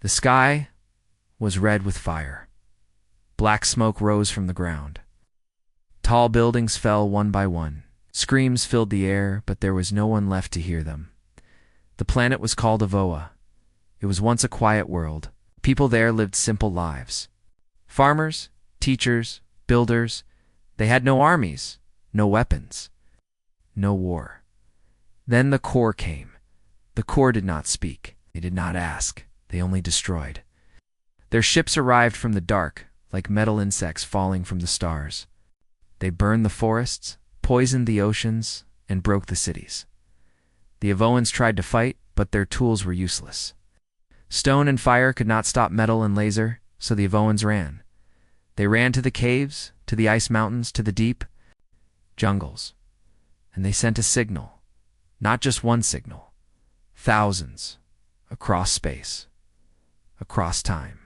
The sky was red with fire. Black smoke rose from the ground. Tall buildings fell one by one. Screams filled the air, but there was no one left to hear them. The planet was called Avoa. It was once a quiet world. People there lived simple lives. Farmers, teachers, builders. They had no armies, no weapons, no war. Then the core came. The core did not speak. They did not ask. They only destroyed. Their ships arrived from the dark, like metal insects falling from the stars. They burned the forests, poisoned the oceans, and broke the cities. The Avoans tried to fight, but their tools were useless. Stone and fire could not stop metal and laser, so the Avoans ran. They ran to the caves, to the ice mountains, to the deep jungles. And they sent a signal. Not just one signal. Thousands. Across space. Across time.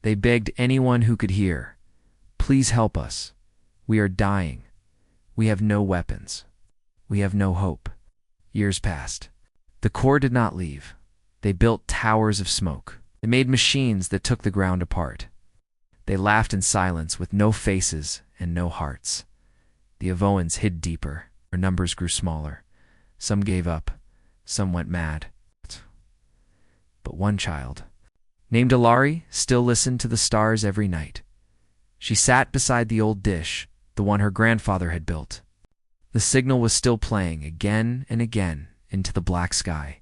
They begged anyone who could hear, "Please help us. We are dying. We have no weapons. We have no hope." Years passed. The core did not leave. They built towers of smoke. They made machines that took the ground apart. They laughed in silence with no faces and no hearts. The Avoans hid deeper. Their numbers grew smaller. Some gave up. Some went mad. But one child, named Ilari, still listened to the stars every night. She sat beside the old dish, the one her grandfather had built. The signal was still playing again and again into the black sky.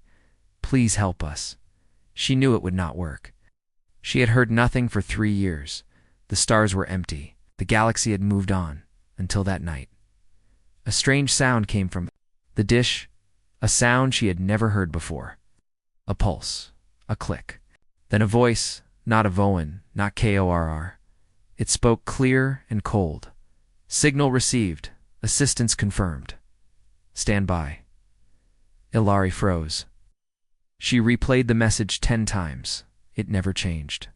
"Please help us." She knew it would not work. She had heard nothing for 3 years. The stars were empty. The galaxy had moved on, until that night. A strange sound came from the dish, a sound she had never heard before. A pulse, a click. Then a voice, not Avoan, not KORR. It spoke clear and cold. "Signal received. Assistance confirmed. Stand by." Ilari froze. She replayed the message 10 times. It never changed.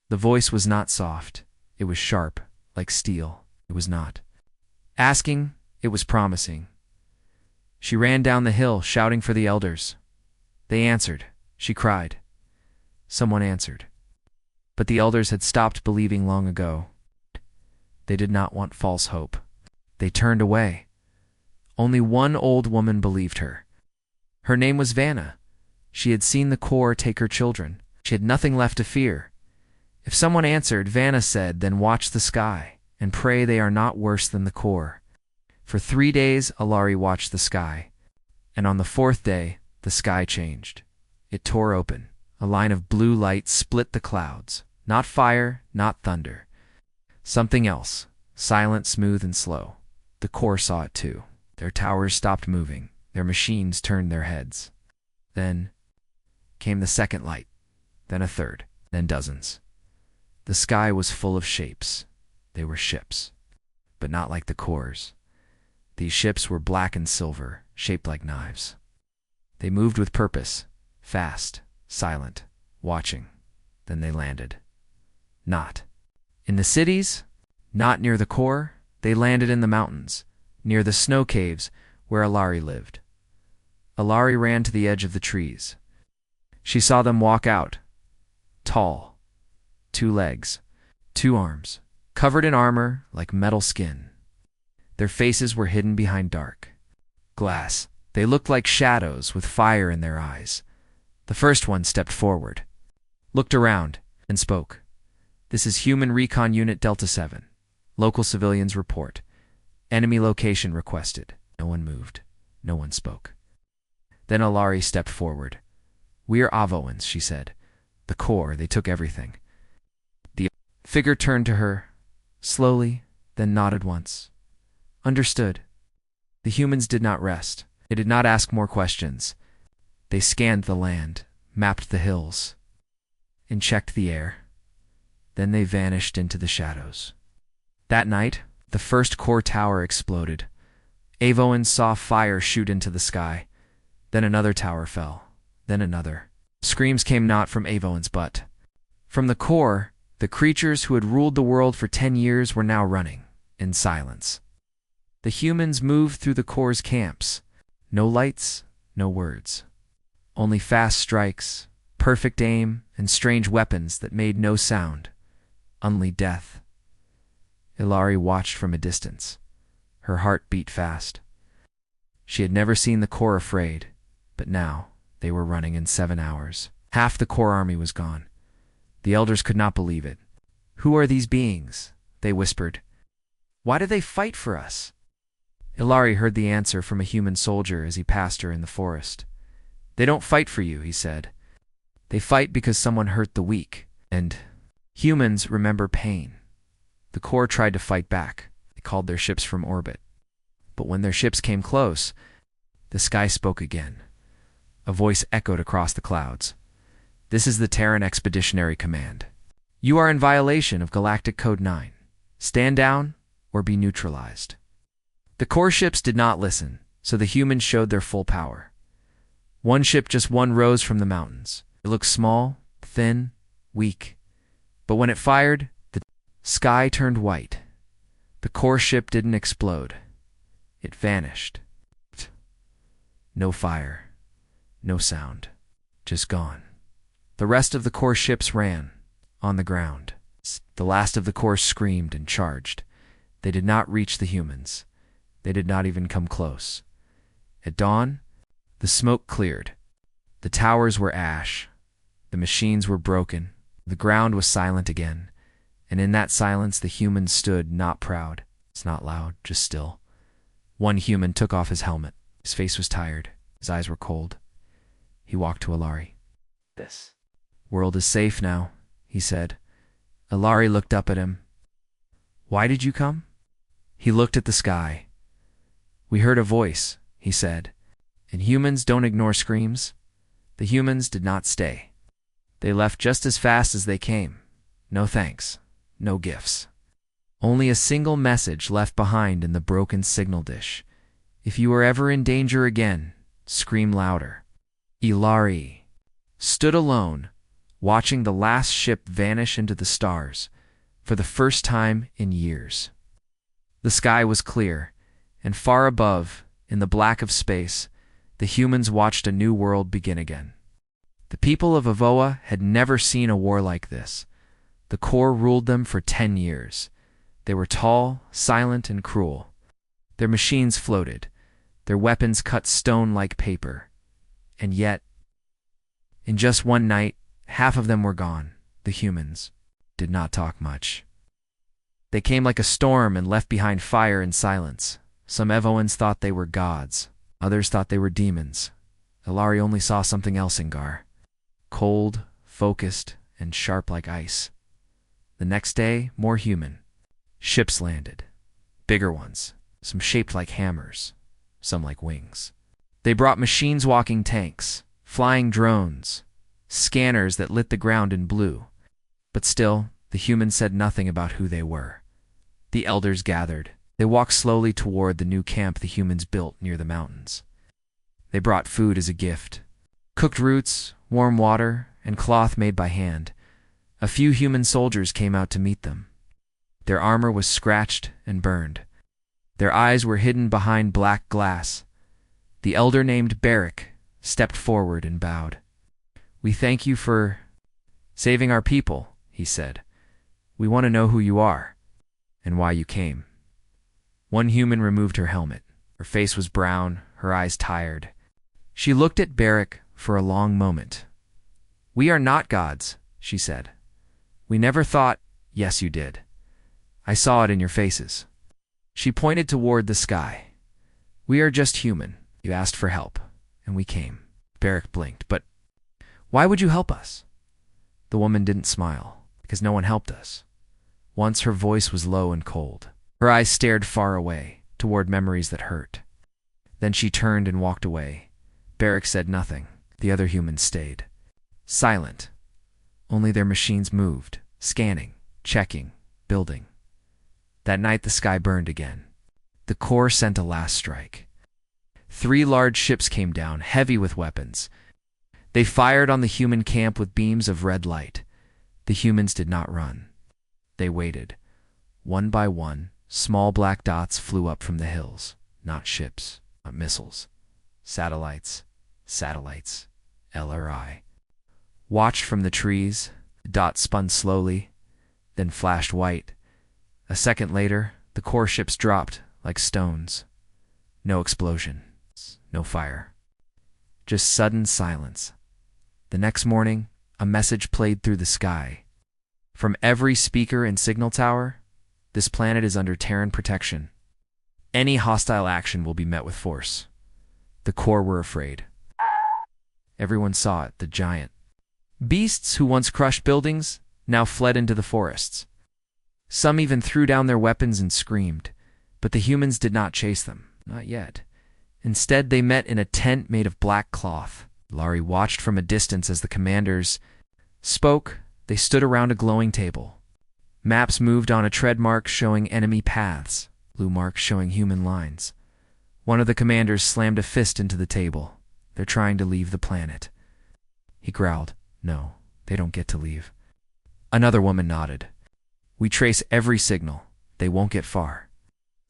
The voice was not soft. It was sharp, like steel. It was not asking. It was promising. She ran down the hill, shouting for the elders. They answered. She cried. Someone answered. But the elders had stopped believing long ago. They did not want false hope. They turned away. Only one old woman believed her. Her name was Vanna. She had seen the core take her children. She had nothing left to fear. If someone answered, Vanna said, then watch the sky and pray they are not worse than the core. For 3 days, Ilari watched the sky. And on the 4th day, the sky changed. It tore open. A line of blue light split the clouds. Not fire, not thunder. Something else. Silent, smooth, and slow. The core saw it too. Their towers stopped moving. Their machines turned their heads. Then came the second light. Then a third. Then dozens. The sky was full of shapes. They were ships. But not like the cores. These ships were black and silver, shaped like knives. They moved with purpose. Fast. Silent. Watching. Then they landed. Not in the cities. Not near the core. They landed in the mountains, near the snow caves where Ilari lived. Ilari ran to the edge of the trees. She saw them walk out. Tall. 2 legs. 2 arms. Covered in armor like metal skin. Their faces were hidden behind dark glass. They looked like shadows with fire in their eyes. The first one stepped forward, looked around, and spoke. "This is Human Recon Unit Delta 7. Local civilians report. Enemy location requested." No one moved. No one spoke. Then Ilari stepped forward. "We are Avoans," she said. "The core, they took everything." The figure turned to her, slowly, then nodded once. Understood. The humans did not rest. They did not ask more questions. They scanned the land, mapped the hills, and checked the air. Then they vanished into the shadows. That night, the first core tower exploded. Avoans saw fire shoot into the sky. Then another tower fell. Then another. Screams came not from Avoans but from the core. The creatures who had ruled the world for 10 years were now running, in silence. The humans moved through the core's camps. No lights, no words. Only fast strikes, perfect aim, and strange weapons that made no sound. Only death. Ilari watched from a distance. Her heart beat fast. She had never seen the Corps afraid, but now they were running in 7 hours. Half the Corps army was gone. The elders could not believe it. "Who are these beings?" they whispered. "Why do they fight for us?" Ilari heard the answer from a human soldier as he passed her in the forest. "They don't fight for you," he said. "They fight because someone hurt the weak, and humans remember pain." The Corps tried to fight back. They called their ships from orbit. But when their ships came close, the sky spoke again. A voice echoed across the clouds. "This is the Terran Expeditionary Command. You are in violation of Galactic Code 9. Stand down or be neutralized." The Corps ships did not listen, so the humans showed their full power. One ship just rose from the mountains. It looked small, thin, weak. But when it fired, the sky turned white. The Corps ship didn't explode. It vanished. No fire, no sound, just gone. The rest of the Corps ships ran, on the ground. The last of the Corps screamed and charged. They did not reach the humans. They did not even come close. At dawn, the smoke cleared. The towers were ash. The machines were broken. The ground was silent again. And in that silence, the humans stood, not proud. It's not loud, just still. One human took off his helmet. His face was tired. His eyes were cold. He walked to Ilari. "This world is safe now," he said. Ilari looked up at him. "Why did you come?" He looked at the sky. "We heard a voice," he said. "And humans don't ignore screams." The humans did not stay. They left just as fast as they came. No thanks. No gifts. Only a single message left behind in the broken signal dish. "If you are ever in danger again, scream louder." Ilari stood alone, watching the last ship vanish into the stars for the first time in years. The sky was clear, and far above, in the black of space, the humans watched a new world begin again. The people of Avoa had never seen a war like this. The Corps ruled them for 10 years. They were tall, silent, and cruel. Their machines floated. Their weapons cut stone like paper. And yet, in just one night, half of them were gone. The humans did not talk much. They came like a storm and left behind fire and silence. Some Evoans thought they were gods. Others thought they were demons. Ilari only saw something else in Gar. Cold, focused, and sharp like ice. The next day, more human. Ships landed. Bigger ones. Some shaped like hammers. Some like wings. They brought machines walking tanks, flying drones, scanners that lit the ground in blue. But still, the humans said nothing about who they were. The elders gathered. They walked slowly toward the new camp the humans built near the mountains. They brought food as a gift. Cooked roots, warm water, and cloth made by hand. A few human soldiers came out to meet them. Their armor was scratched and burned. Their eyes were hidden behind black glass. The elder named Barrick stepped forward and bowed. "We thank you for saving our people," he said. "We want to know who you are and why you came." One human removed her helmet. Her face was brown, her eyes tired. She looked at Barrick for a long moment. "We are not gods," she said. "We never thought—" "Yes, you did. I saw it in your faces." She pointed toward the sky. "We are just human. You asked for help, and we came." Barrick blinked. "But why would you help us?" The woman didn't smile, because no one helped us. Once her voice was low and cold. Her eyes stared far away, toward memories that hurt. Then she turned and walked away. Barrick said nothing. The other humans stayed. Silent. Only their machines moved, scanning, checking, building. That night the sky burned again. The Corps sent a last strike. 3 large ships came down, heavy with weapons. They fired on the human camp with beams of red light. The humans did not run. They waited. One by one, small black dots flew up from the hills. Not ships, not missiles. Satellites, LRI. watched from the trees. The dot spun slowly, then flashed white. A second later, the core ships dropped like stones. No explosion, no fire. Just sudden silence. The next morning, a message played through the sky. From every speaker and signal tower, this planet is under Terran protection. Any hostile action will be met with force. The core were afraid. Everyone saw it, the giant. Beasts who once crushed buildings now fled into the forests. Some even threw down their weapons and screamed, but the humans did not chase them, not yet. Instead, they met in a tent made of black cloth. Laurie watched from a distance as the commanders spoke. They stood around a glowing table. Maps moved on a tread mark showing enemy paths, blue marks showing human lines. One of the commanders slammed a fist into the table. They're trying to leave the planet. He growled, "No, they don't get to leave." Another woman nodded. "We trace every signal. They won't get far."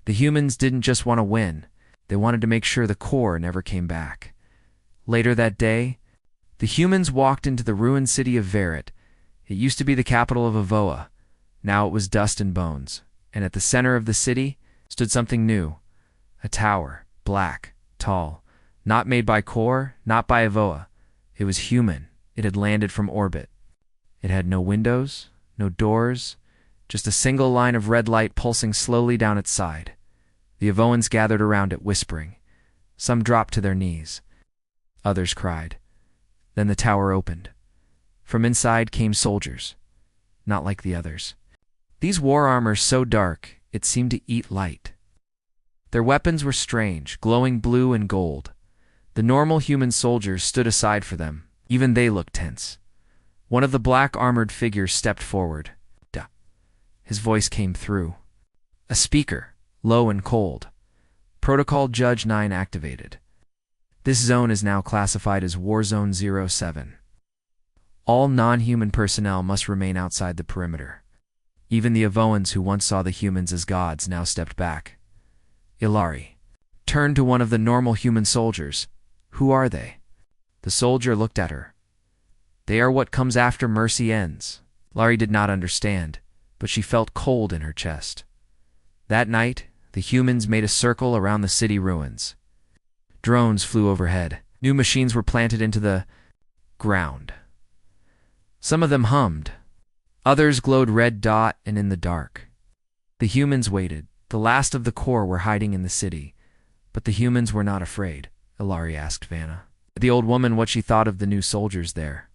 The humans didn't just want to win. They wanted to make sure the core never came back. Later that day, the humans walked into the ruined city of Verret. It used to be the capital of Avoa. Now it was dust and bones. And at the center of the city stood something new. A tower, black, tall, not made by core, not by Avoa. It was human. It had landed from orbit. It had no windows, no doors, just a single line of red light pulsing slowly down its side. The Avoans gathered around it, whispering. Some dropped to their knees. Others cried. Then the tower opened. From inside came soldiers, not like the others. These war armors so dark, it seemed to eat light. Their weapons were strange, glowing blue and gold. The normal human soldiers stood aside for them. Even they looked tense. One of the black armored figures stepped forward. Duh. His voice came through. A speaker, low and cold. Protocol Judge 9 activated. This zone is now classified as War Zone 07. All non-human personnel must remain outside the perimeter. Even the Avoans who once saw the humans as gods now stepped back. Ilari turned to one of the normal human soldiers. Who are they? The soldier looked at her. They are what comes after mercy ends. Laurie did not understand, but she felt cold in her chest. That night, the humans made a circle around the city ruins. Drones flew overhead. New machines were planted into the ground. Some of them hummed. Others glowed red dot and in the dark. The humans waited. The last of the core were hiding in the city. But the humans were not afraid, Ilari asked Vanna. The old woman what she thought of the new soldiers there.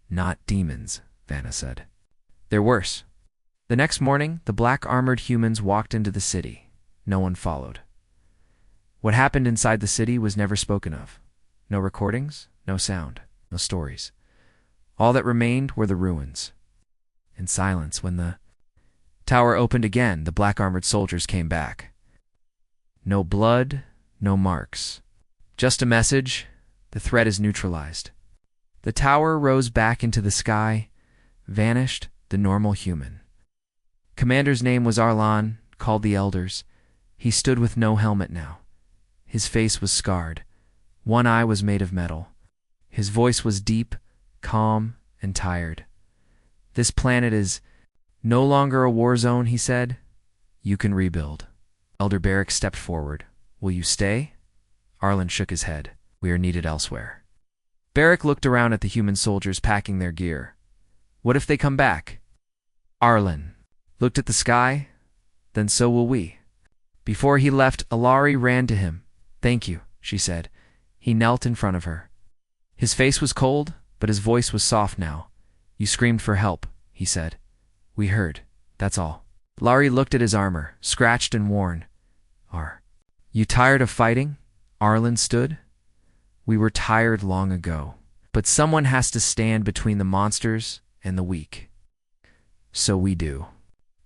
Not demons, Vanna said. They're worse. The next morning, the black-armored humans walked into the city. No one followed. What happened inside the city was never spoken of. No recordings, no sound, no stories. All that remained were the ruins. In silence, when the tower opened again, the black-armored soldiers came back. No blood, no marks. Just a message. The threat is neutralized. The tower rose back into the sky, vanished the normal human. Commander's name was Arlan, called the Elders. He stood with no helmet now. His face was scarred. One eye was made of metal. His voice was deep, calm, and tired. This planet is no longer a war zone, he said. You can rebuild. Elder Barrick stepped forward. Will you stay? Arlan shook his head. We are needed elsewhere. Barrick looked around at the human soldiers packing their gear. What if they come back? Arlan looked at the sky. Then so will we. Before he left, Ilari ran to him. Thank you, she said. He knelt in front of her. His face was cold, but his voice was soft now. You screamed for help, he said. We heard, that's all. Ilari looked at his armor, scratched and worn. Are you tired of fighting? Arlan stood. We were tired long ago, but someone has to stand between the monsters and the weak. So we do.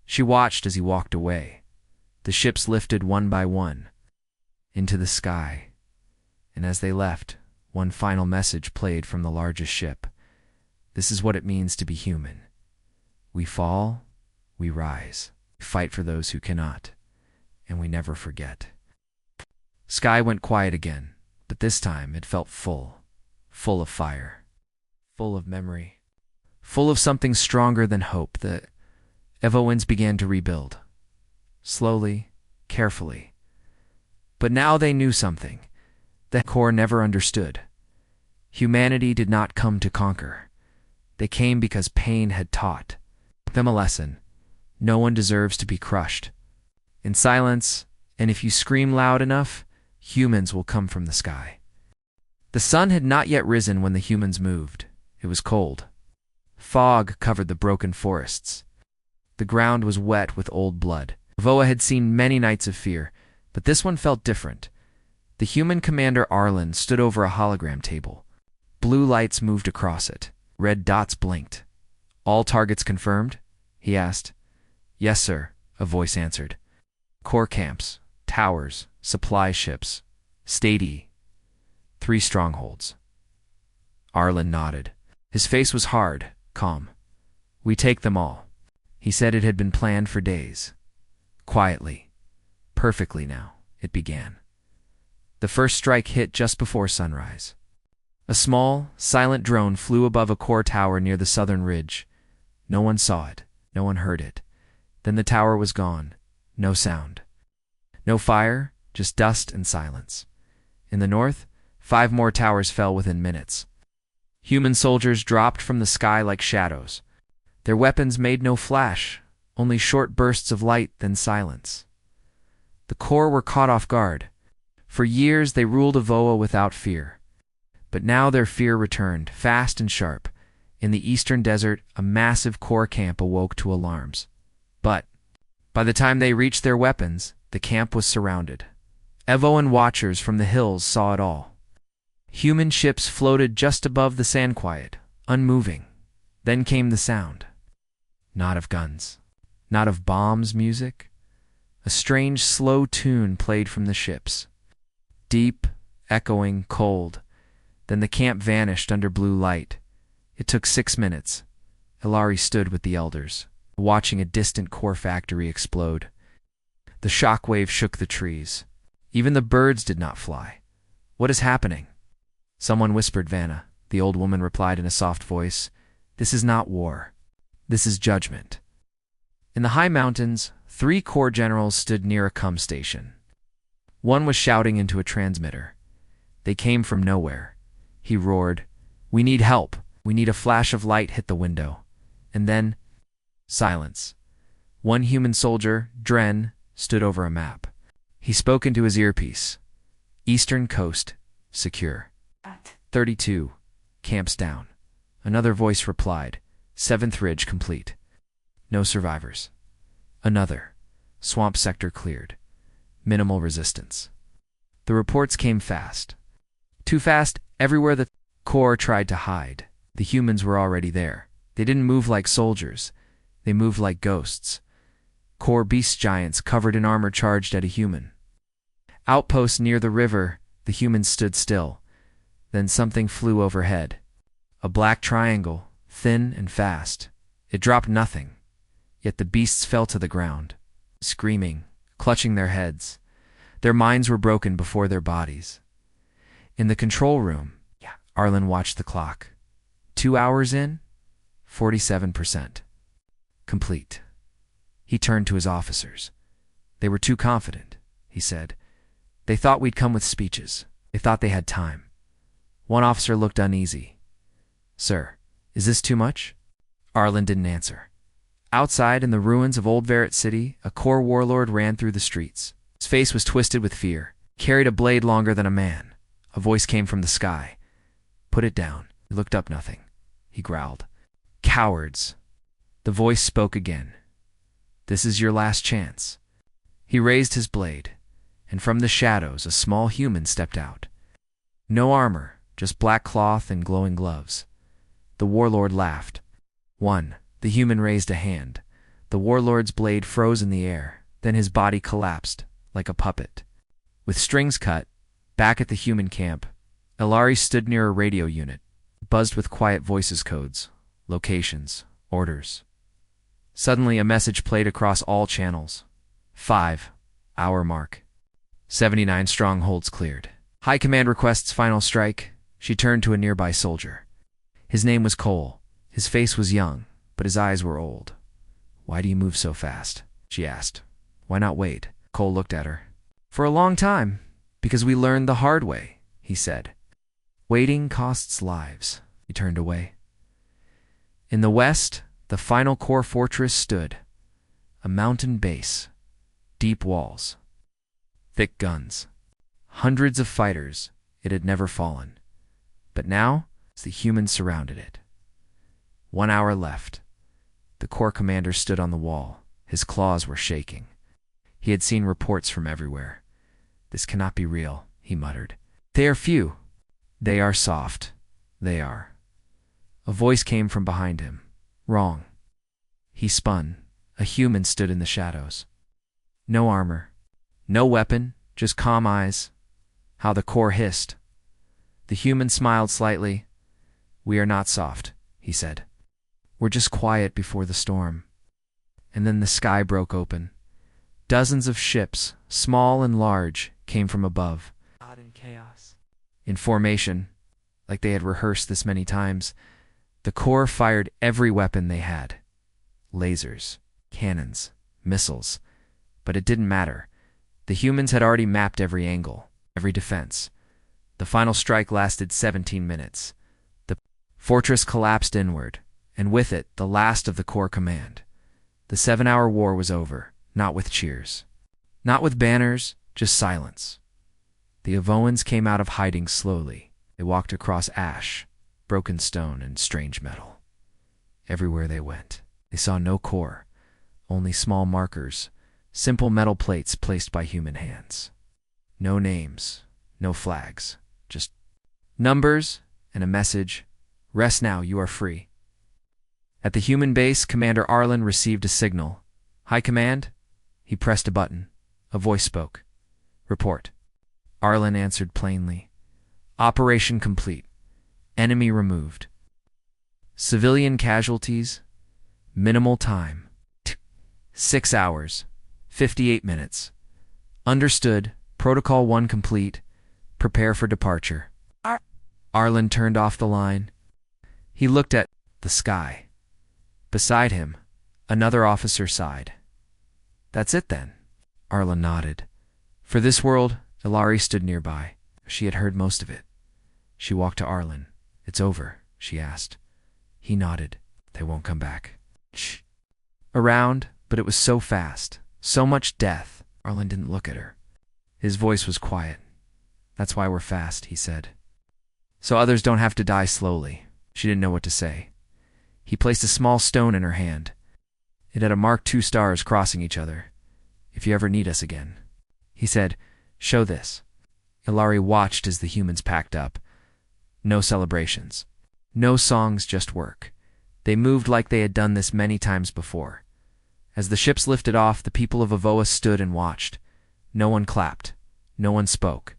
She watched as he walked away. The ships lifted one by one into the sky, and as they left, one final message played from the largest ship. This is what it means to be human. We fall, we rise, we fight for those who cannot, and we never forget. Sky went quiet again, but this time it felt full of fire, full of memory. full of something stronger than hope. The Evoans began to rebuild. Slowly, carefully. But now they knew something that core never understood. Humanity did not come to conquer. They came because pain had taught them a lesson. No one deserves to be crushed. In silence, and if you scream loud enough, humans will come from the sky. The sun had not yet risen when the humans moved. It was cold. Fog covered the broken forests. The ground was wet with old blood. Voa had seen many nights of fear, but this one felt different. The human commander Arlen stood over a hologram table. Blue lights moved across it. Red dots blinked. "All targets confirmed?" he asked. "Yes, sir," a voice answered. "Core camps, towers, supply ships, stadi. 3 strongholds." Arlen nodded. His face was hard, calm. "We take them all." He said it had been planned for days. Quietly, perfectly now, it began. The first strike hit just before sunrise. A small, silent drone flew above a core tower near the southern ridge. No one saw it. No one heard it. Then the tower was gone. No sound. No fire, just dust and silence. In the north, 5 more towers fell within minutes. Human soldiers dropped from the sky like shadows. Their weapons made no flash, only short bursts of light, then silence. The core were caught off guard. For years they ruled Avoa without fear. But now their fear returned, fast and sharp. In the eastern desert, a massive core camp awoke to alarms. But by the time they reached their weapons, the camp was surrounded. Evoan watchers from the hills saw it all. Human ships floated just above the sand quiet, unmoving. Then came the sound. Not of guns. Not of bombs music. A strange, slow tune played from the ships. Deep, echoing, cold. Then the camp vanished under blue light. It took 6 minutes. Ilari stood with the elders, watching a distant core factory explode. The shockwave shook the trees. Even the birds did not fly. "What is happening?" Someone whispered. "Vanna," the old woman replied in a soft voice. "This is not war. This is judgment." In the high mountains, 3 core generals stood near a cum station. One was shouting into a transmitter. They came from nowhere. He roared, "We need help." We need a flash of light hit the window. And then, silence. One human soldier, Dren, stood over a map. He spoke into his earpiece. "Eastern coast, secure. 32, camps down." Another voice replied, "7th ridge complete. No survivors." Another, "Swamp sector cleared. Minimal resistance." The reports came fast. Too fast, everywhere the core tried to hide. The humans were already there. They didn't move like soldiers. They moved like ghosts. Core beast giants covered in armor charged at a human. Outposts near the river, the humans stood still. Then something flew overhead. A black triangle, thin and fast. It dropped nothing. Yet the beasts fell to the ground, screaming, clutching their heads. Their minds were broken before their bodies. In the control room, Arlen watched the clock. 2 hours in, 47%. Complete. He turned to his officers. "They were too confident," he said. "They thought we'd come with speeches. They thought they had time." One officer looked uneasy. "Sir, is this too much?" Arlen didn't answer. Outside, in the ruins of Old Verret City, a core warlord ran through the streets. His face was twisted with fear. He carried a blade longer than a man. A voice came from the sky. "Put it down." He looked up. Nothing. He growled. "Cowards." The voice spoke again. "This is your last chance." He raised his blade, and from the shadows a small human stepped out. No armor, just black cloth and glowing gloves. The warlord laughed. "One." The human raised a hand. The warlord's blade froze in the air, then his body collapsed, like a puppet. With strings cut, back at the human camp, Ilari stood near a radio unit, buzzed with quiet voices codes, locations, orders. Suddenly a message played across all channels. 5 hour mark. 79 strongholds cleared. High Command requests final strike. She turned to a nearby soldier. His name was Cole. His face was young, but his eyes were old. "Why do you move so fast?" she asked. "Why not wait?" Cole looked at her. "For a long time, because we learned the hard way," he said. "Waiting costs lives." He turned away. In the west, the final core fortress stood. A mountain base, deep walls, thick guns, hundreds of fighters. It had never fallen. But now, the humans surrounded it. 1 hour left. The corps commander stood on the wall. His claws were shaking. He had seen reports from everywhere. "This cannot be real," he muttered. "They are few. They are soft. They are." A voice came from behind him. "Wrong." He spun. A human stood in the shadows. No armor. No weapon, just calm eyes. How the corps hissed. The human smiled slightly. "We are not soft," he said. "We're just quiet before the storm." And then the sky broke open. Dozens of ships, small and large, came from above. God in chaos. In formation, like they had rehearsed this many times, the corps fired every weapon they had. Lasers, cannons, missiles. But it didn't matter. The humans had already mapped every angle, every defense. The final strike lasted 17 minutes. The fortress collapsed inward, and with it, the last of the corps command. The 7-hour war was over, not with cheers. Not with banners, just silence. The Avoans came out of hiding slowly. They walked across ash, broken stone, and strange metal. Everywhere they went, they saw no core, only small markers, simple metal plates placed by human hands. No names, no flags, just numbers and a message: "Rest now, you are free." At the human base, Commander Arlen received a signal. "High Command?" He pressed a button. A voice spoke. "Report." Arlen answered plainly. "Operation complete. Enemy removed. Civilian casualties? Minimal time. 6 hours. 58 minutes. Understood. Protocol 1 complete. Prepare for departure." Arlen turned off the line. He looked at the sky. Beside him, another officer sighed. "That's it then?" Arlen nodded. For this world, Ilari stood nearby. She had heard most of it. She walked to Arlen. "It's over," she asked. He nodded. "They won't come back." Shh. Around, but it was so fast. So much death. Arlen didn't look at her. His voice was quiet. "That's why we're fast," he said. "So others don't have to die slowly." She didn't know what to say. He placed a small stone in her hand. It had a marked 2 stars crossing each other. "If you ever need us again." He said, "Show this." Ilari watched as the humans packed up. No celebrations. No songs, just work. They moved like they had done this many times before. As the ships lifted off, the people of Avoa stood and watched. No one clapped. No one spoke.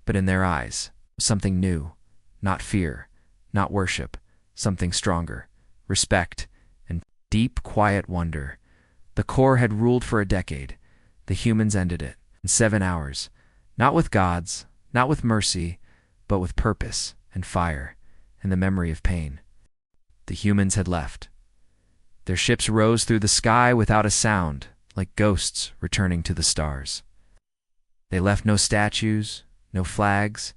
But in their eyes, something new. Not fear, not worship. Something stronger. Respect and deep, quiet wonder. The corps had ruled for a decade. The humans ended it in 7 hours. Not with gods, not with mercy, but with purpose and fire and the memory of pain. The humans had left. Their ships rose through the sky without a sound, like ghosts returning to the stars. They left no statues, no flags,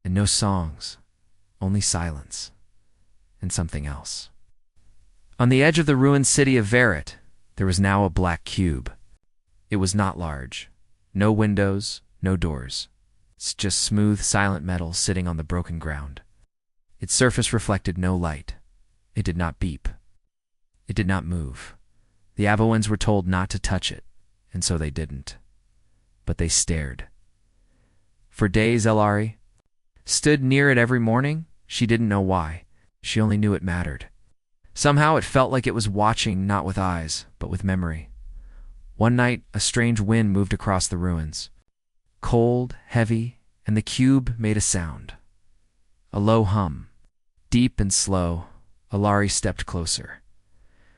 and no songs, only silence and something else. On the edge of the ruined city of Verret, there was now a black cube. It was not large. No windows, no doors. It's just smooth, silent metal sitting on the broken ground. Its surface reflected no light. It did not beep. It did not move. The Avoans were told not to touch it, and so they didn't. But they stared. For days, Ilari stood near it every morning. She didn't know why. She only knew it mattered. Somehow it felt like it was watching not with eyes, but with memory. One night, a strange wind moved across the ruins. Cold, heavy, and the cube made a sound. A low hum. Deep and slow, Ilari stepped closer.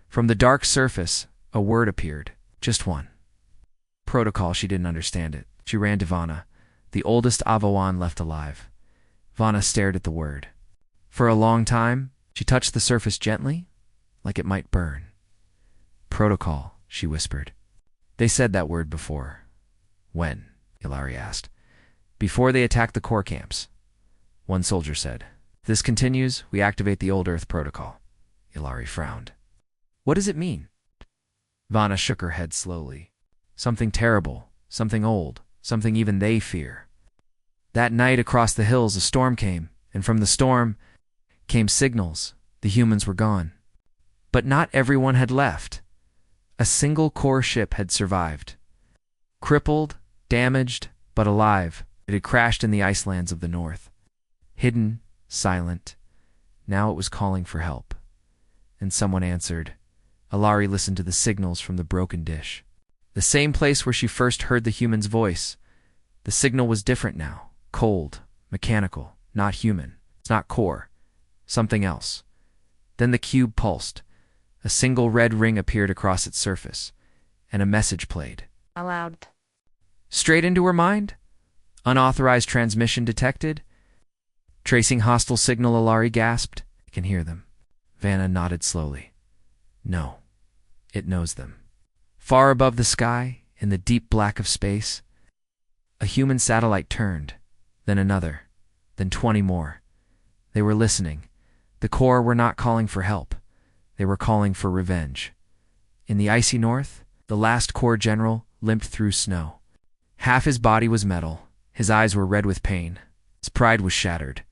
From the dark surface, a word appeared. Just one. Protocol. She didn't understand it. She ran to Vana, the oldest Avoan left alive. Vana stared at the word. For a long time, She touched the surface gently, like it might burn. Protocol, she whispered. They said that word before. When? Ilari asked. Before they attacked the core camps. One soldier said. If this continues, we activate the old Earth protocol. Ilari frowned. What does it mean? Vanna shook her head slowly. Something terrible, something old, something even they fear. That night across the hills a storm came, and from the storm came signals. The humans were gone. But not everyone had left. A single core ship had survived. Crippled, damaged, but alive, it had crashed in the icelands of the north. Hidden, silent. Now it was calling for help. And someone answered. Ilari listened to the signals from the broken dish. The same place where she first heard the human's voice. The signal was different now. Cold, mechanical, not human. It's not core. Something else. Then the cube pulsed. A single red ring appeared across its surface, and a message played. Aloud. Straight into her mind? Unauthorized transmission detected? Tracing hostile signal, Ilari gasped. I can hear them. Vanna nodded slowly. No, it knows them. Far above the sky, in the deep black of space, a human satellite turned, then another, then 20 more. They were listening. The core were not calling for help. They were calling for revenge. In the icy north, the last core general limped through snow. Half his body was metal. His eyes were red with pain. His pride was shattered.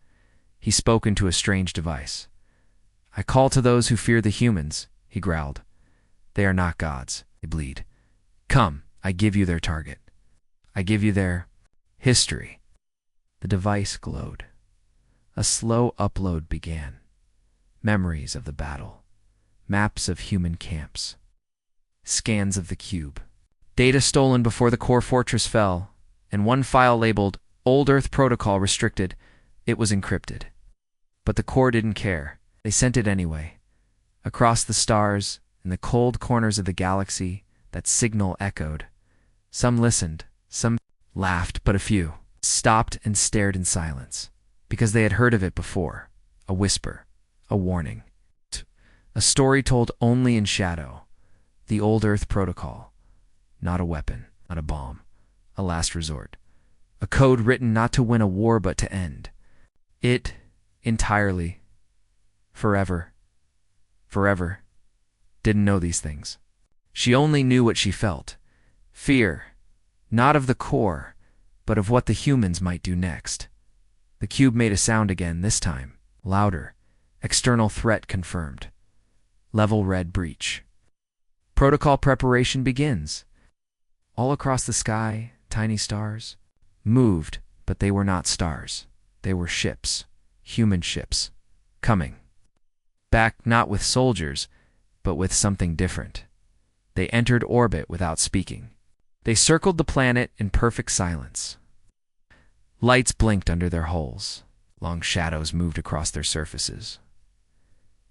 He spoke into a strange device. I call to those who fear the humans, he growled. They are not gods. They bleed. Come, I give you their target. I give you their history. The device glowed. A slow upload began. Memories of the battle. Maps of human camps. Scans of the cube. Data stolen before the core fortress fell, and one file labeled Old Earth Protocol Restricted. It was encrypted. But the core didn't care. They sent it anyway. Across the stars, in the cold corners of the galaxy, that signal echoed. Some listened, some laughed, but a few stopped and stared in silence, because they had heard of it before. A whisper, a warning. A story told only in shadow. The Old Earth Protocol. Not a weapon, not a bomb. A last resort. A code written not to win a war but to end. It, entirely, forever, didn't know these things. She only knew what she felt. Fear, not of the core, but of what the humans might do next. The cube made a sound again, this time, louder. External threat confirmed. Level red breach. Protocol preparation begins. All across the sky, tiny stars moved, but they were not stars. They were ships, human ships, coming. Back not with soldiers, but with something different. They entered orbit without speaking. They circled the planet in perfect silence. Lights blinked under their hulls. Long shadows moved across their surfaces.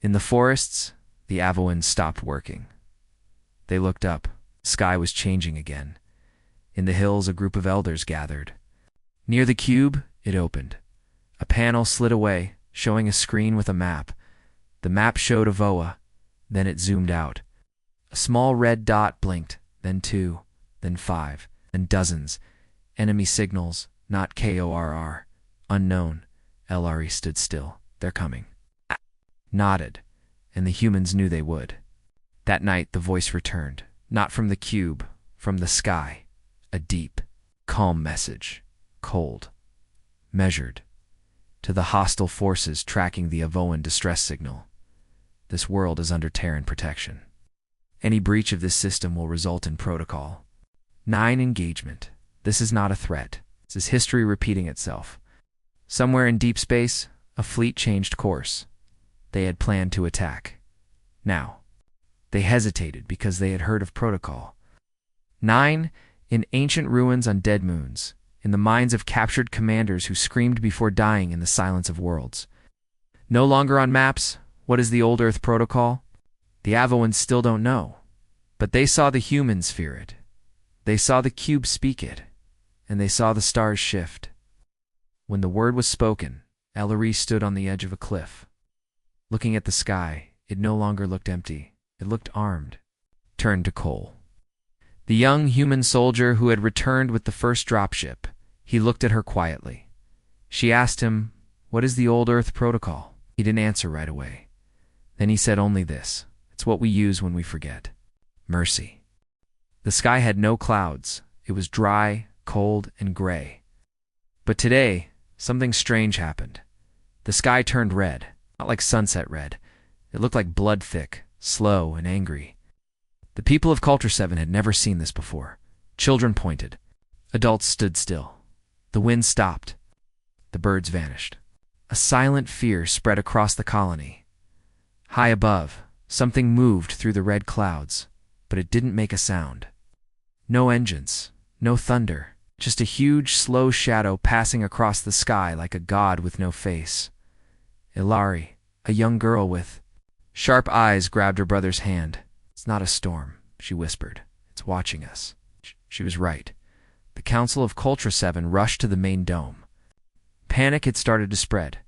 In the forests, the Avoans stopped working. They looked up. The sky was changing again. In the hills, a group of elders gathered. Near the cube, it opened. A panel slid away, showing a screen with a map. The map showed Avoa, then it zoomed out. A small red dot blinked, then 2, then 5, then dozens. Enemy signals, not KORR. Unknown. Ilari stood still. They're coming. Nodded, and the humans knew they would. That night the voice returned, not from the cube, from the sky. A deep, calm message, cold, measured, to the hostile forces tracking the Avoan distress signal. This world is under Terran protection. Any breach of this system will result in Protocol 9 engagement. This is not a threat. This is history repeating itself. Somewhere in deep space, a fleet changed course. They had planned to attack. Now, they hesitated because they had heard of Protocol 9 in ancient ruins on dead moons, in the minds of captured commanders who screamed before dying in the silence of worlds. No longer on maps, what is the Old Earth Protocol? The Avoans still don't know, but they saw the humans fear it. They saw the cube speak it, and they saw the stars shift. When the word was spoken, Ilari stood on the edge of a cliff. Looking at the sky, it no longer looked empty. It looked armed. Turned to Cole, the young human soldier who had returned with the first dropship. He looked at her quietly. She asked him, "What is the old Earth protocol?" He didn't answer right away. Then he said only this: "It's what we use when we forget. Mercy." The sky had no clouds. It was dry, cold, and gray. But today, something strange happened. The sky turned red, not like sunset red. It looked like blood thick, slow, and angry. The people of Culture 7 had never seen this before. Children pointed. Adults stood still. The wind stopped. The birds vanished. A silent fear spread across the colony. High above, something moved through the red clouds, but it didn't make a sound. No engines, no thunder, just a huge, slow shadow passing across the sky like a god with no face. Ilari, a young girl with sharp eyes, grabbed her brother's hand. "It's not a storm," she whispered. "It's watching us." She was right. The Council of Culture 7 rushed to the main dome. Panic had started to spread.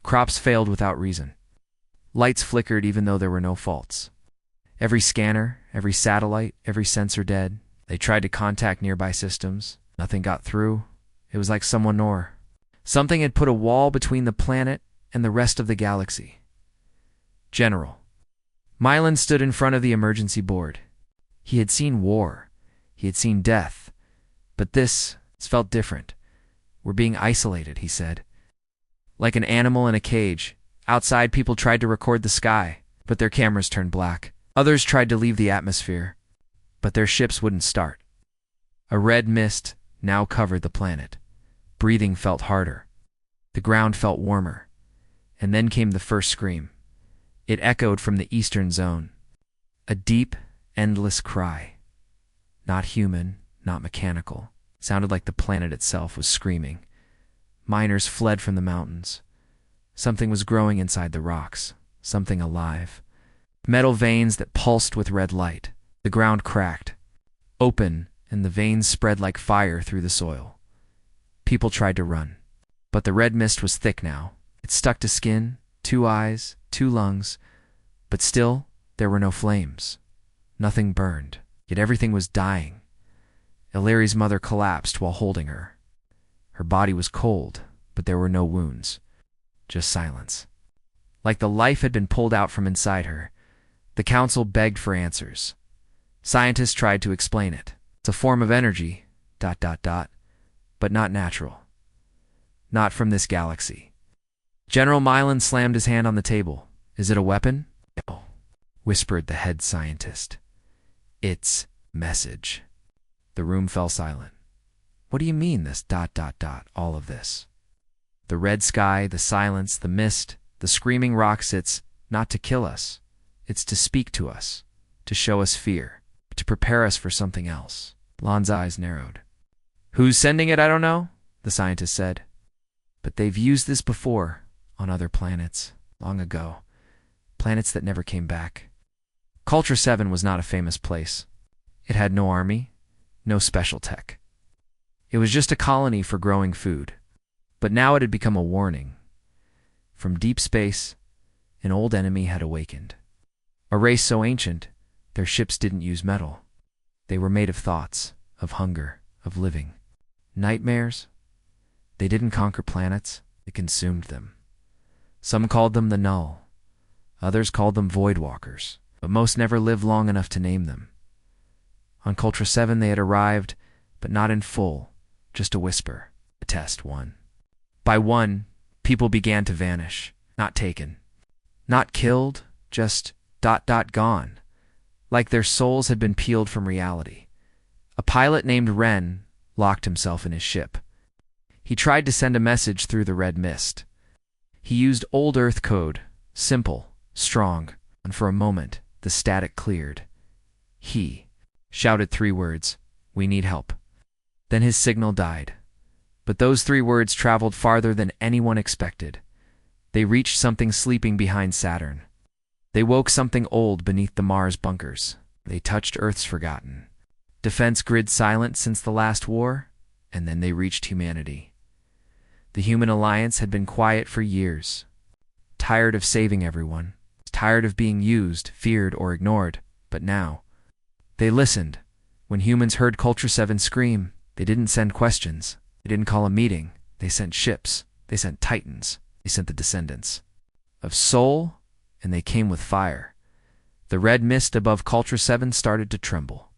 Crops failed without reason. Lights flickered even though there were no faults. Every scanner, every satellite, every sensor dead. They tried to contact nearby systems. Nothing got through. It was like something had put a wall between the planet and the rest of the galaxy. General Mylan stood in front of the emergency board. He had seen war. He had seen death. But this felt different. "We're being isolated," he said. Like an animal in a cage. Outside, people tried to record the sky, but their cameras turned black. Others tried to leave the atmosphere, but their ships wouldn't start. A red mist now covered the planet. Breathing felt harder. The ground felt warmer. And then came the first scream. It echoed from the eastern zone. A deep, endless cry. Not human, not mechanical. It sounded like the planet itself was screaming. Miners fled from the mountains. Something was growing inside the rocks. Something alive. Metal veins that pulsed with red light. The ground cracked, open, and the veins spread like fire through the soil. People tried to run, but the red mist was thick now. It stuck to skin, 2 eyes, 2 lungs, but still there were no flames. Nothing burned, yet everything was dying. Ilari's mother collapsed while holding her. Her body was cold, but there were no wounds, just silence. Like the life had been pulled out from inside her. The council begged for answers. Scientists tried to explain it. It's a form of energy, ... but not natural. Not from this galaxy. General Mylan slammed his hand on the table. "Is it a weapon?" "No," whispered the head scientist. "It's message." The room fell silent. "What do you mean, this ... all of this?" The red sky, the silence, the mist, the screaming rocks, it's not to kill us. It's to speak to us, to show us fear, to prepare us for something else. Lon's eyes narrowed. "Who's sending it, I don't know," the scientist said. "But they've used this before, on other planets, long ago. Planets that never came back." Culture 7 was not a famous place. It had no army, no special tech. It was just a colony for growing food. But now it had become a warning. From deep space, an old enemy had awakened. A race so ancient, their ships didn't use metal. They were made of thoughts, of hunger, of living. Nightmares? They didn't conquer planets, they consumed them. Some called them the Null. Others called them Voidwalkers, but most never lived long enough to name them. On Culture 7 they had arrived, but not in full, just a whisper, a test one. By one, people began to vanish, not taken. Not killed, just ... gone. Like their souls had been peeled from reality. A pilot named Ren locked himself in his ship. He tried to send a message through the red mist. He used old Earth code, simple, strong, and for a moment, the static cleared. He shouted 3 words, "We need help." Then his signal died. But those 3 words traveled farther than anyone expected. They reached something sleeping behind Saturn. They woke something old beneath the Mars bunkers. They touched Earth's forgotten defense grid silent since the last war, and then they reached humanity. The human alliance had been quiet for years. tired of saving everyone, tired of being used, feared, or ignored. But now, they listened. When humans heard Culture 7 scream, they didn't send questions. They didn't call a meeting. They sent ships. They sent titans. They sent the descendants of Sol, and they came with fire. The red mist above Culture 7 started to tremble.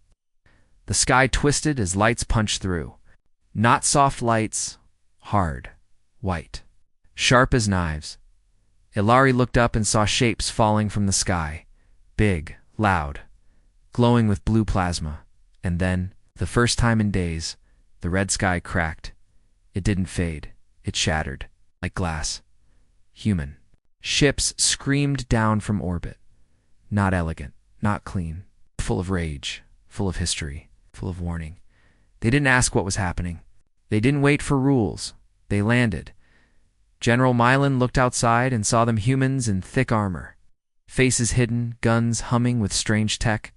The sky twisted as lights punched through. Not soft lights, hard, white, sharp as knives. Ilari looked up and saw shapes falling from the sky, big, loud, glowing with blue plasma. And then, the first time in days, the red sky cracked. It didn't fade. It shattered, like glass. Human. Ships screamed down from orbit. Not elegant, not clean, full of rage, full of history, full of warning. They didn't ask what was happening. They didn't wait for rules. They landed. General Mylan looked outside and saw them humans in thick armor. Faces hidden, guns humming with strange tech.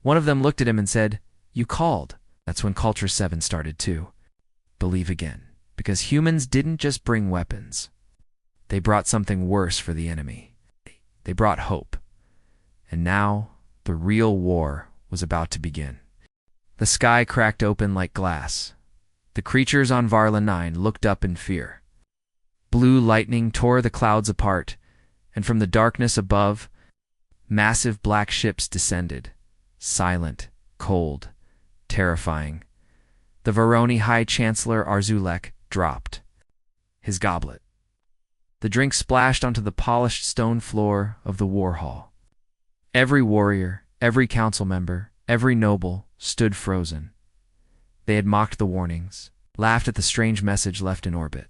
One of them looked at him and said, "You called." That's when Culture 7 started too. Believe again. Because humans didn't just bring weapons. They brought something worse for the enemy. They brought hope. And now, the real war was about to begin. The sky cracked open like glass. The creatures on Varla 9 looked up in fear. Blue lightning tore the clouds apart, and from the darkness above, massive black ships descended, silent, cold, terrifying. The Varoni High Chancellor Arzulek dropped his goblet. The drink splashed onto the polished stone floor of the war hall. Every warrior, every council member, every noble stood frozen. They had mocked the warnings, laughed at the strange message left in orbit.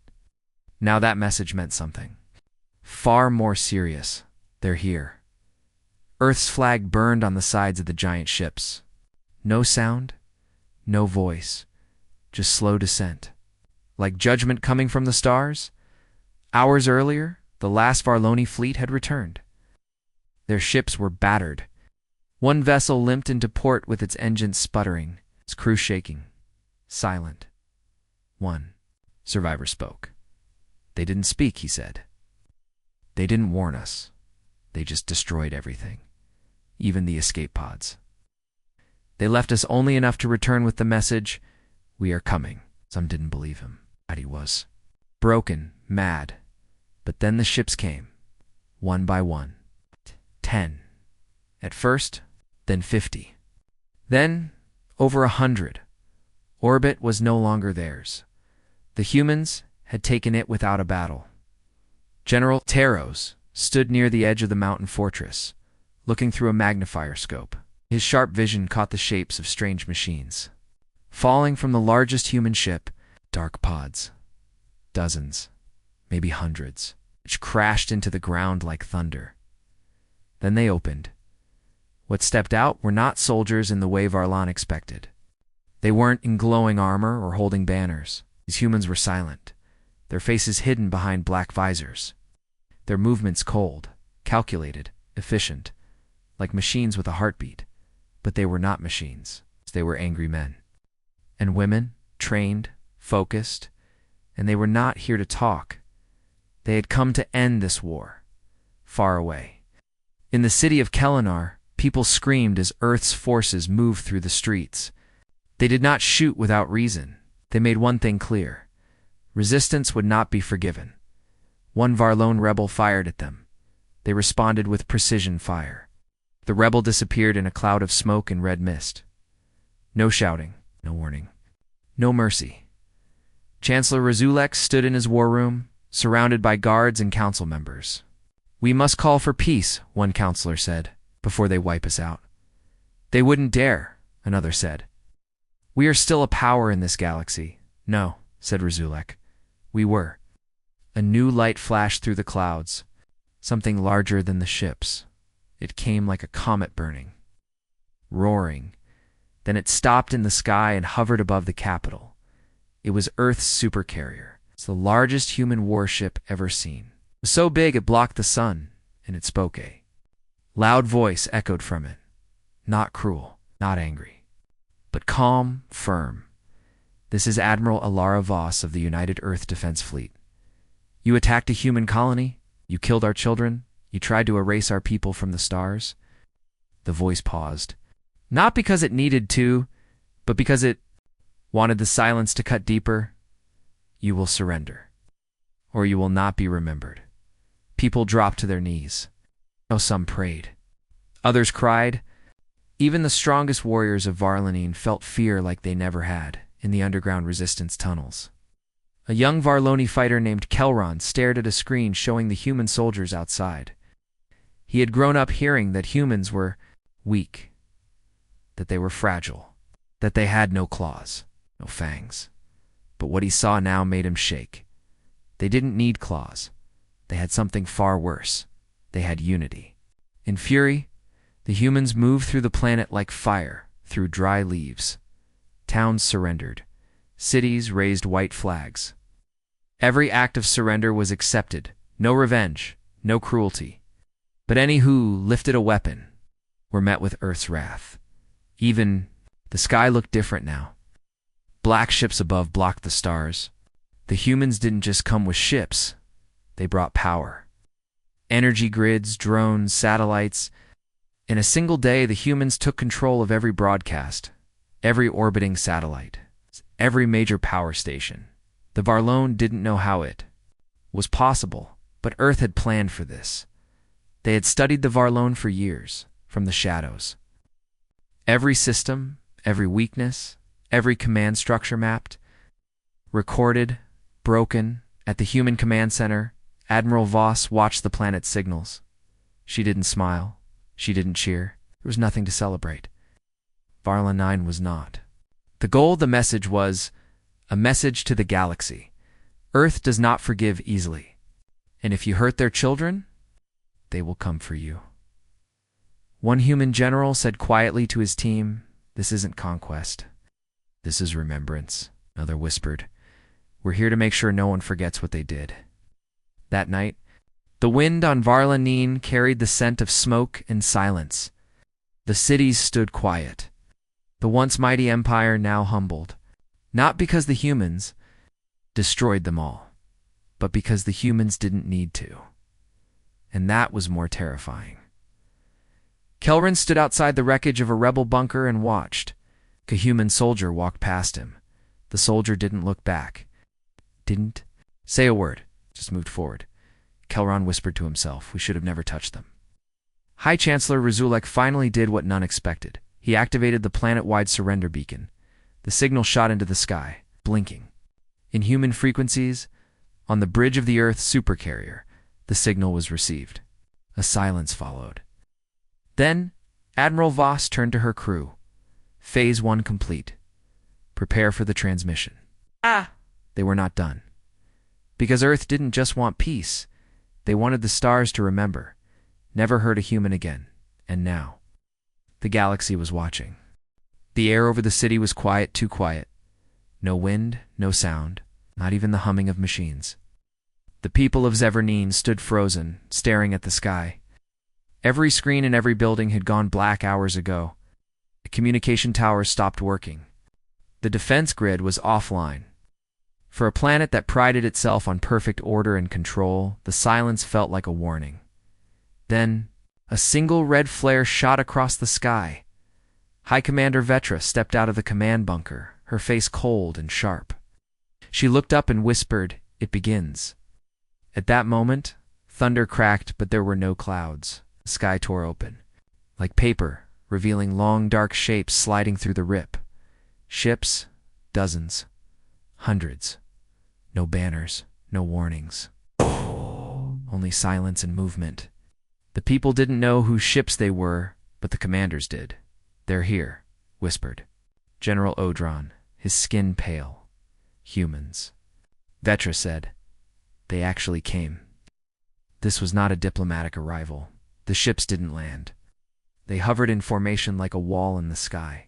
Now that message meant something far more serious. They're here. Earth's flag burned on the sides of the giant ships. No sound, no voice, just slow descent. Like judgment coming from the stars, hours earlier, the last Varloni fleet had returned. Their ships were battered. One vessel limped into port with its engines sputtering, its crew shaking, silent. One survivor spoke. "They didn't speak," he said. "They didn't warn us. They just destroyed everything, even the escape pods. They left us only enough to return with the message, 'We are coming.'" Some didn't believe him. He was broken, mad. But then the ships came, one by one. 10. At first, then 50. Then, over 100. Orbit was no longer theirs. The humans had taken it without a battle. General Taros stood near the edge of the mountain fortress, looking through a magnifier scope. His sharp vision caught the shapes of strange machines. Falling from the largest human ship, dark pods. Dozens, maybe hundreds, which crashed into the ground like thunder. Then they opened. What stepped out were not soldiers in the way Varlan expected. They weren't in glowing armor or holding banners. These humans were silent, their faces hidden behind black visors. Their movements cold, calculated, efficient, like machines with a heartbeat. But they were not machines. They were angry men. And women, trained, focused, and they were not here to talk. They had come to end this war, far away. In the city of Kelinar, people screamed as Earth's forces moved through the streets. They did not shoot without reason. They made one thing clear. Resistance would not be forgiven. One Varlone rebel fired at them. They responded with precision fire. The rebel disappeared in a cloud of smoke and red mist. No shouting, no warning, no mercy. Chancellor Razulek stood in his war room, surrounded by guards and council members. "We must call for peace," one counselor said, "before they wipe us out." "They wouldn't dare," another said. "We are still a power in this galaxy." "No," said Razulek. "We were." A new light flashed through the clouds, something larger than the ships. It came like a comet burning, roaring. Then it stopped in the sky and hovered above the capital. It was Earth's supercarrier. It's the largest human warship ever seen. It was so big it blocked the sun, and it spoke. A loud voice echoed from it. Not cruel, not angry, but calm, firm. "This is Admiral Alara Voss of the United Earth Defense Fleet. You attacked a human colony? You killed our children? You tried to erase our people from the stars? The voice paused. Not because it needed to, but because it wanted the silence to cut deeper. You will surrender, or you will not be remembered. People dropped to their knees. Oh, some prayed. Others cried. Even the strongest warriors of Varlanine felt fear like they never had in the underground resistance tunnels. A young Varloni fighter named Kelron stared at a screen showing the human soldiers outside. He had grown up hearing that humans were weak, that they were fragile, that they had no claws, no fangs. But what he saw now made him shake. They didn't need claws. They had something far worse. They had unity. In fury, the humans moved through the planet like fire, through dry leaves. Towns surrendered. Cities raised white flags. Every act of surrender was accepted. No revenge, no cruelty. But any who lifted a weapon were met with Earth's wrath. Even the sky looked different now. Black ships above blocked the stars. The humans didn't just come with ships. They brought power. Energy grids, drones, satellites. In a single day, the humans took control of every broadcast, every orbiting satellite, every major power station. The Varlone didn't know how it was possible, but Earth had planned for this. They had studied the Varlone for years, from the shadows. Every system, every weakness, every command structure mapped, recorded, broken. At the human command center, Admiral Voss watched the planet's signals. She didn't smile. She didn't cheer. There was nothing to celebrate. Varla 9 was not. The goal of the message was a message to the galaxy. Earth does not forgive easily. And if you hurt their children, they will come for you. One human general said quietly to his team, "This isn't conquest. This is remembrance." Another whispered, "We're here to make sure no one forgets what they did." That night, the wind on Varlanine carried the scent of smoke and silence. The cities stood quiet. The once mighty empire now humbled, not because the humans destroyed them all, but because the humans didn't need to. And that was more terrifying. Kelron stood outside the wreckage of a rebel bunker and watched. A human soldier walked past him. The soldier didn't look back. Didn't say a word, just moved forward. Kelron whispered to himself, "We should have never touched them." High Chancellor Razulek finally did what none expected. He activated the planet-wide surrender beacon. The signal shot into the sky, blinking. In human frequencies, on the bridge of the Earth supercarrier, the signal was received. A silence followed. Then, Admiral Voss turned to her crew. Phase 1 complete. Prepare for the transmission. They were not done. Because Earth didn't just want peace. They wanted the stars to remember. Never hurt a human again. And now, the galaxy was watching. The air over the city was quiet, too quiet. No wind, no sound, not even the humming of machines. The people of Zevernine stood frozen, staring at the sky. Every screen in every building had gone black hours ago. The communication towers stopped working. The defense grid was offline. For a planet that prided itself on perfect order and control, the silence felt like a warning. Then, a single red flare shot across the sky. High Commander Vetra stepped out of the command bunker, her face cold and sharp. She looked up and whispered, "It begins." At that moment, thunder cracked, but there were no clouds. The sky tore open, like paper, revealing long, dark shapes sliding through the rip. Ships, dozens, hundreds. No banners, no warnings. Only silence and movement. The people didn't know whose ships they were, but the commanders did. "They're here," whispered General Odron, his skin pale. "Humans." Vetra said, "They actually came." This was not a diplomatic arrival. The ships didn't land. They hovered in formation like a wall in the sky.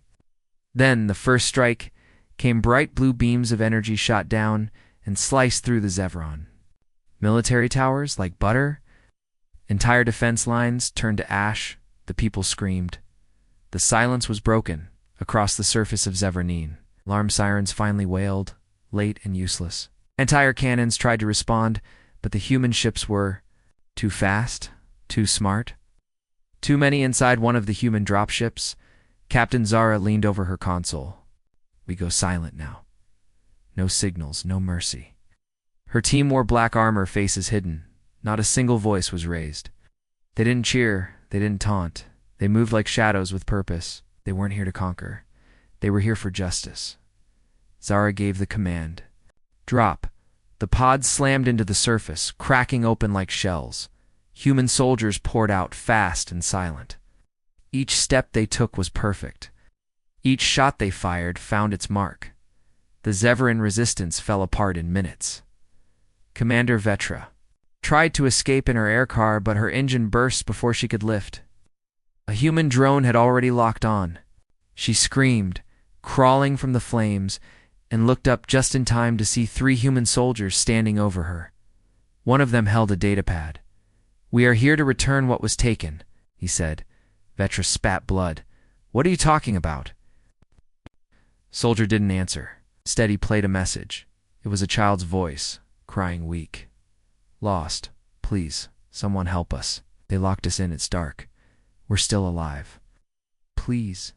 Then, the first strike, came bright blue beams of energy shot down and sliced through the Zevron. Military towers, like butter. Entire defense lines turned to ash. The people screamed. The silence was broken across the surface of Zevernine. Alarm sirens finally wailed, late and useless. Entire cannons tried to respond, but the human ships were Too fast? Too smart? Too many inside one of the human dropships? Captain Zara leaned over her console. We go silent now. No signals, no mercy. Her team wore black armor, faces hidden. Not a single voice was raised. They didn't cheer, they didn't taunt. They moved like shadows with purpose. They weren't here to conquer. They were here for justice. Zara gave the command. Drop. The pods slammed into the surface, cracking open like shells. Human soldiers poured out, fast and silent. Each step they took was perfect. Each shot they fired found its mark. The Zevran resistance fell apart in minutes. Commander Vetra tried to escape in her aircar, but her engine burst before she could lift. A human drone had already locked on. She screamed, crawling from the flames, and looked up just in time to see 3 human soldiers standing over her. One of them held a datapad. We are here to return what was taken, he said. Vetra spat blood. What are you talking about? Soldier didn't answer. Instead, he played a message. It was a child's voice, crying weak. Lost. Please, someone help us. They locked us in, it's dark. We're still alive. Please.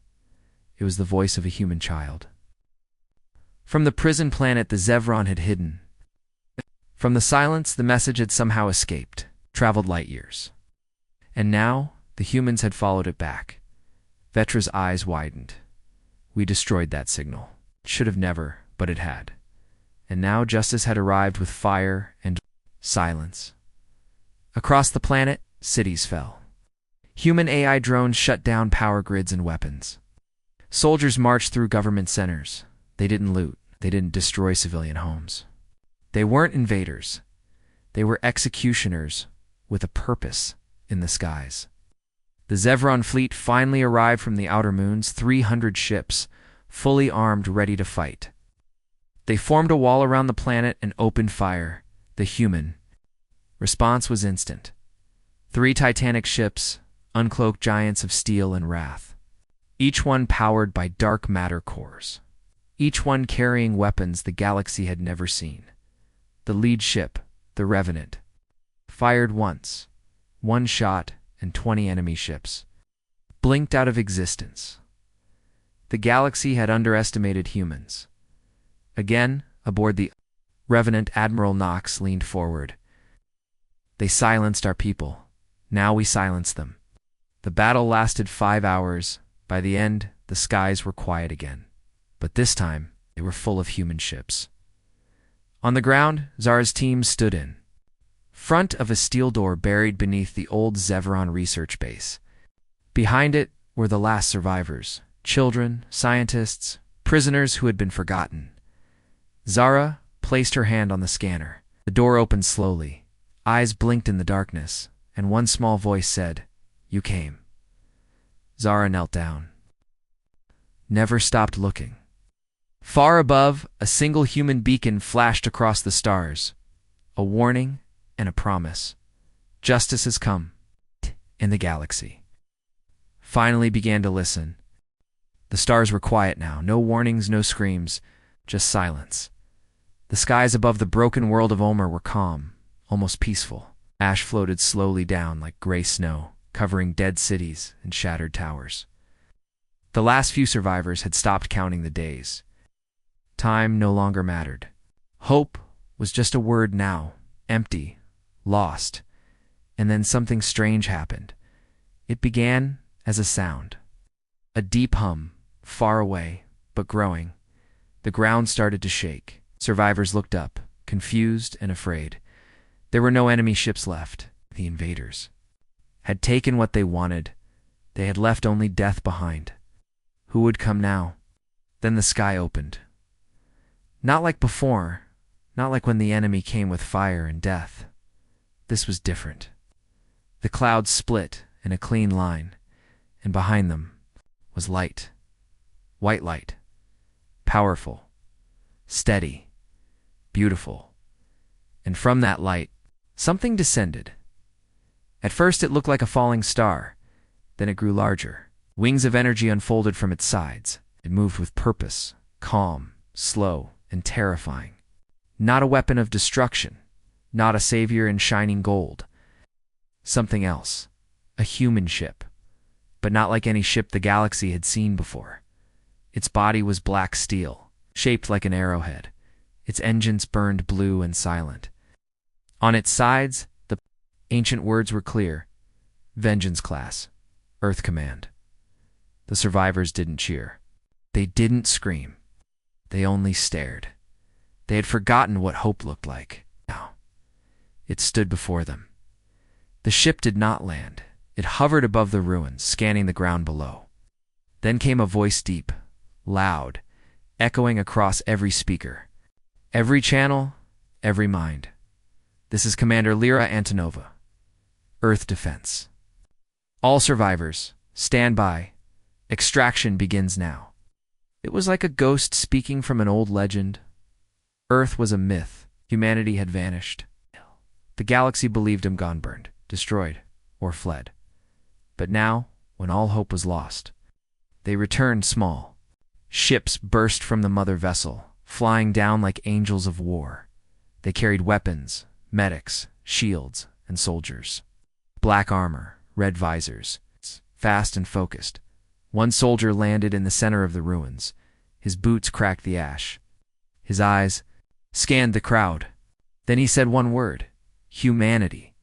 It was the voice of a human child. From the prison planet the Zevran had hidden. From the silence, the message had somehow escaped, traveled light years. And now, the humans had followed it back. Vetra's eyes widened. We destroyed that signal. It should have never, but it had. And now justice had arrived with fire and silence. Across the planet, cities fell. Human AI drones shut down power grids and weapons. Soldiers marched through government centers. They didn't loot. They didn't destroy civilian homes. They weren't invaders. They were executioners with a purpose in the skies. The Zevran fleet finally arrived from the outer moons, 300 ships, fully armed, ready to fight. They formed a wall around the planet and opened fire. The human response was instant. 3 titanic ships, uncloaked giants of steel and wrath. Each one powered by dark matter cores. Each one carrying weapons the galaxy had never seen. The lead ship, the Revenant, fired once. 1 shot and 20 enemy ships blinked out of existence. The galaxy had underestimated humans. Again, aboard the Revenant, Admiral Knox leaned forward. They silenced our people. Now we silence them. The battle lasted 5 hours. By the end, the skies were quiet again. But this time, they were full of human ships. On the ground, Zara's team stood in front of a steel door buried beneath the old Zevran research base. Behind it were the last survivors, children, scientists, prisoners who had been forgotten. Zara placed her hand on the scanner. The door opened slowly. Eyes blinked in the darkness, and one small voice said, "You came." Zara knelt down. Never stopped looking. Far above, a single human beacon flashed across the stars. A warning and a promise. Justice has come in the galaxy. Finally began to listen. The stars were quiet now. No warnings, no screams, just silence. The skies above the broken world of Omer were calm, almost peaceful. Ash floated slowly down like gray snow, covering dead cities and shattered towers. The last few survivors had stopped counting the days. Time no longer mattered. Hope was just a word now, empty, lost. And then something strange happened. It began as a sound. A deep hum, far away, but growing. The ground started to shake. Survivors looked up, confused and afraid. There were no enemy ships left. The invaders had taken what they wanted. They had left only death behind. Who would come now? Then the sky opened. Not like before, not like when the enemy came with fire and death. This was different. The clouds split in a clean line, and behind them was light. White light. Powerful. Steady. Beautiful. And from that light, something descended. At first it looked like a falling star. Then it grew larger. Wings of energy unfolded from its sides. It moved with purpose, calm, slow, and terrifying. Not a weapon of destruction. Not a savior in shining gold. Something else. A human ship. But not like any ship the galaxy had seen before. Its body was black steel, shaped like an arrowhead. Its engines burned blue and silent. On its sides, the ancient words were clear. Vengeance Class. Earth Command. The survivors didn't cheer. They didn't scream. They only stared. They had forgotten what hope looked like. Now, it stood before them. The ship did not land. It hovered above the ruins, scanning the ground below. Then came a voice deep, loud, echoing across every speaker. Every channel, every mind. This is Commander Lyra Antonova. Earth Defense. All survivors, stand by. Extraction begins now. It was like a ghost speaking from an old legend. Earth was a myth. Humanity had vanished. The galaxy believed him gone, burned, destroyed, or fled. But now, when all hope was lost, they returned small. Ships burst from the mother vessel, flying down like angels of war. They carried weapons, medics, shields, and soldiers. Black armor, red visors, fast and focused. One soldier landed in the center of the ruins. His boots cracked the ash. His eyes scanned the crowd. Then he said one word: humanity.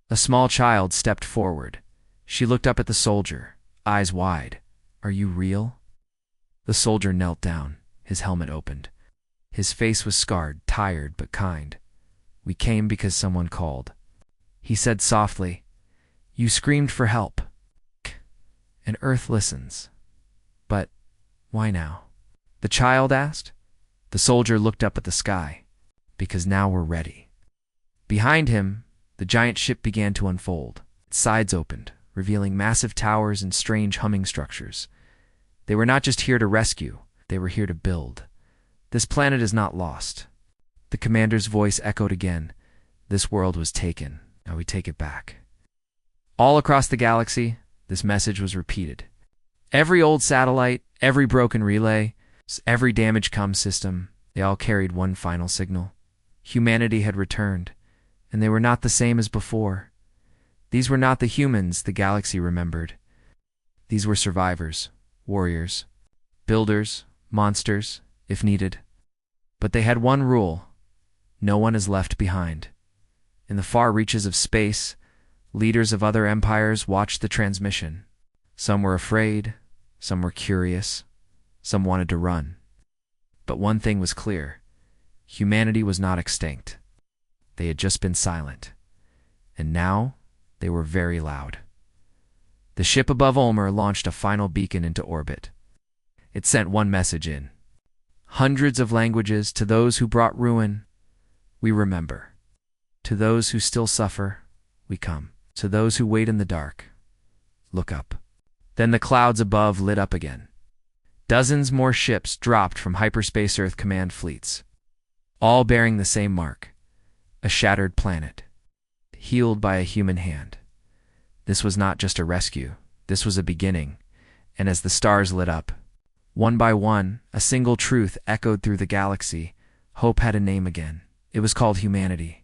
A small child stepped forward. She looked up at the soldier, eyes wide. Are you real? The soldier knelt down, his helmet opened. His face was scarred, tired, but kind. We came because someone called. He said softly, you screamed for help. And Earth listens. But why now? The child asked. The soldier looked up at the sky. Because now we're ready. Behind him, the giant ship began to unfold. Its sides opened, revealing massive towers and strange humming structures. They were not just here to rescue, they were here to build. This planet is not lost. The commander's voice echoed again. This world was taken. Now we take it back. All across the galaxy, this message was repeated. Every old satellite, every broken relay, every damaged comm system, they all carried one final signal. Humanity had returned, and they were not the same as before. These were not the humans the galaxy remembered. These were survivors, warriors, builders, monsters, if needed. But they had one rule: no one is left behind. In the far reaches of space, leaders of other empires watched the transmission. Some were afraid, some were curious, some wanted to run. But one thing was clear: humanity was not extinct. They had just been silent. And now, they were very loud. The ship above Ulmer launched a final beacon into orbit. It sent one message in. Hundreds of languages: to those who brought ruin, we remember. To those who still suffer, we come. To those who wait in the dark, look up. Then the clouds above lit up again. Dozens more ships dropped from hyperspace Earth command fleets, all bearing the same mark: a shattered planet, healed by a human hand. This was not just a rescue, this was a beginning, and as the stars lit up, one by one, a single truth echoed through the galaxy: hope had a name again. It was called humanity.